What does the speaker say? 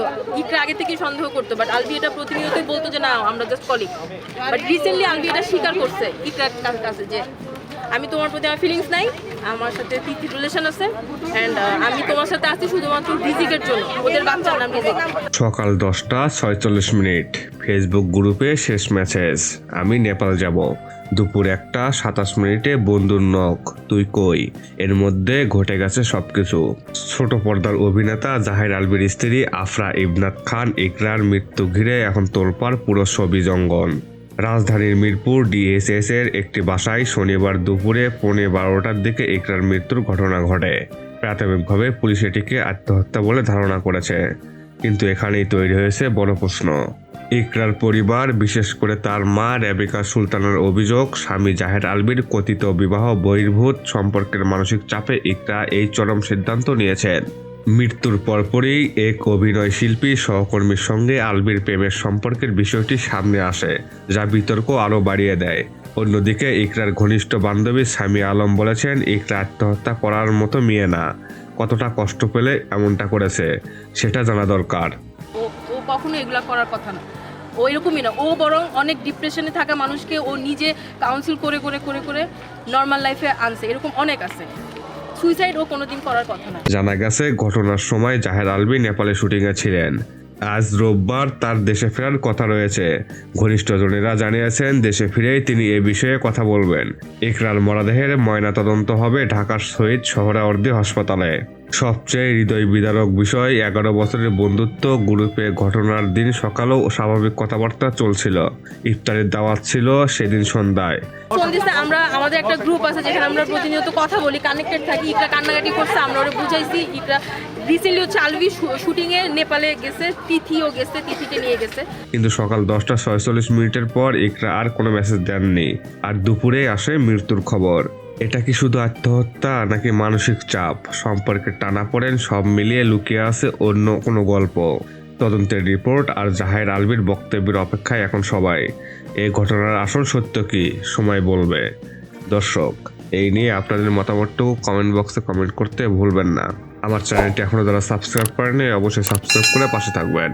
করতো, ইকরা আগে থেকেই সন্দেহ করতো, বাট আলবি এটা প্রতিনিয়তই বলতো যে না আমরা just colleague. But recently Albi এটা স্বীকার করছে ইকরার কাছে যে আমি তোমার প্রতি আমার ফিলিংস নাই, আমার সাথে তিথির রিলেশন আছে অ্যান্ড আমি তোমার সাথে আছি শুধুমাত্র রিজিকের জন্য, ওদের বাচ্চার নাম রিজিক। সকাল 10:46 ফেসবুক গ্রুপে শেষ মেসেজ, আমি নেপাল যাব। দুপুর 1:27 বন্ধুর নক, তুই কই। এর মধ্যে ঘটে গেছে সবকিছু। ছোট পর্দার অভিনেতা জাহির আলবির স্ত্রী আফরা ইবনাত খান ইকরার মৃত্যু ঘিরে এখন তোলপাড় পুরো ছবি জঙ্গল। রাজধানীর মিরপুর ডিএসএস এর একটি বাসায় শনিবার দুপুরে 12:15টার দিকে ইকরার মৃত্যুর ঘটনা ঘটে। প্রাথমিকভাবে পুলিশ এটিকে আত্মহত্যা বলে ধারণা করেছে, কিন্তু এখানেই তৈরি হয়েছে বড় প্রশ্ন। ইকরার পরিবার, বিশেষ করে তার মা রেবেকা সুলতানার অভিযোগ, স্বামী জাহের আলবির কথিত বিবাহ বহির্ভূত সম্পর্কের মানসিক চাপে ইকরা এই চরম সিদ্ধান্ত নিয়েছেন। মৃত্যুর পরপরই এক অভিনয় শিল্পী সহকর্মীর সঙ্গে আলবির প্রেমের সম্পর্কের বিষয়টি সামনে আসে, যা বিতর্ক আরও বাড়িয়ে দেয়। অন্যদিকে ইকরার ঘনিষ্ঠ বান্ধবী সামিয়া আলম বলেছেন, ইকরা আত্মহত্যা করার মতো মেয়ে না, কতটা কষ্ট পেলে এমনটা করেছে সেটা জানা দরকার। ও কখনো এগুলা করার কথা না, ও এরকমই না, ও বরং অনেক ডিপ্রেশনে থাকা মানুষকে ও নিজে কাউন্সিল করে করে করে করে নর্মাল লাইফে আনছে, এরকম অনেক আছে। সুইসাইড ও কোনোদিন করার কথা না। জানা গেছে ঘটনার সময় জাহের আলবি নেপালে শুটিংয়ে ছিলেন। আজ রোববার তার দেশে ফেরার কথা রয়েছে। ঘনিষ্ঠজনেরা জানিয়েছেন দেশে ফিরেই তিনি এ বিষয়ে কথা বলবেন। ইকরার মরদেহের ময়নাতদন্ত হবে ঢাকার শহীদ সোহরাওয়ার্দী হাসপাতালে। সবচেয়ে হৃদয় বিদারক বিষয়, 11 বছরের বন্ধুত্ব গ্রুপে ঘটনার দিন সকালেও স্বাভাবিক কথাবার্তা চলছিল। ইফতারের দাওয়াত ছিল সেদিন সন্ধ্যায়। আমরা আমাদের একটা গ্রুপ আছে যেখানে আমরা প্রতিনিয়ত কথা বলি, কানেক্টেড থাকি। ইকরা কান্নাকাটি করছে, আমরা ওরা বুঝাইছি। ইকরা রিসেন্টলি হচ্ছে আলবি শুটিংয়ে নেপালে গেছে, তিথিও গেছে, তিথিকে নিয়ে গেছে। কিন্তু সকাল 10:46 পর ইকরা আর কোনো মেসেজ দেননি। আর দুপুরে আসে মৃত্যুর খবর। এটা কি শুধু আত্মহত্যা নাকি মানসিক চাপ, সম্পর্কের টানাপোড়েন, সব মিলিয়ে লুকিয়ে আছে অন্য কোনো গল্প? তদন্তের রিপোর্ট আর জাহের আলবির বক্তব্যের অপেক্ষায় এখন সবাই। এই ঘটনার আসল সত্য কি, সময় বলবে। দর্শক, এই নিয়ে আপনাদের মতামতটুকু কমেন্ট বক্সে কমেন্ট করতে ভুলবেন না। আমার চ্যানেলটি এখনো যারা সাবস্ক্রাইব করেনি অবশ্যই সাবস্ক্রাইব করে পাশে থাকবেন।